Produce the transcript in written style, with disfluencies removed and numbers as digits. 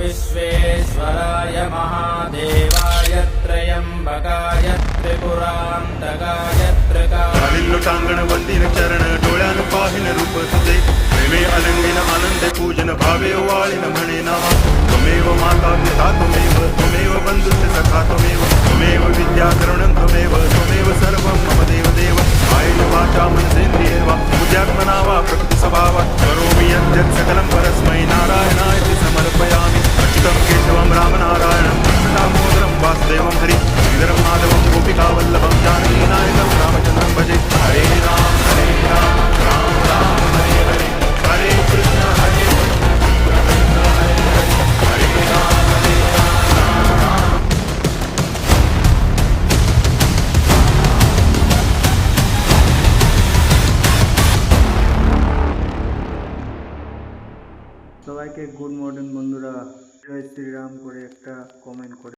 विश्वेश्वराय महादेवाय त्र्यंबकाय त्रिपुरांतकाय कालिल्लो टांगण वंदिन चरण डोळ्यान पाहिन रूप तुझे प्रेमे अलंगिन आनंद पूजन भावे वाळिन म्हणे नावा त्वमेव माता पिता त्वमेव बंधुश्च सखा त्वमेव विद्या करुणं त्वमेव सर्वं मम देव आयन वाचा मनसेन्द्रिये वा बुद्ध्यात्मना वा प्रकृति स्वभावा करोमि यद्यत् सकलं परस्मै नारायणाय समर्पयामि अच्युतं केशवं रामनारायणं दामोदरं वासुदेवं हरि श्रीधरं माधवं गोपिकावल्लभं जानकीनायकं रामचन्द्रं भजे हरे राम राम राम हरे हरे हरे कृष्ण हरे कृष्ण हरे राम राम राम। সবাইকে গুড মর্নিং বন্ধুরা, জয় শ্রীরাম করে একটা কমেন্ট করে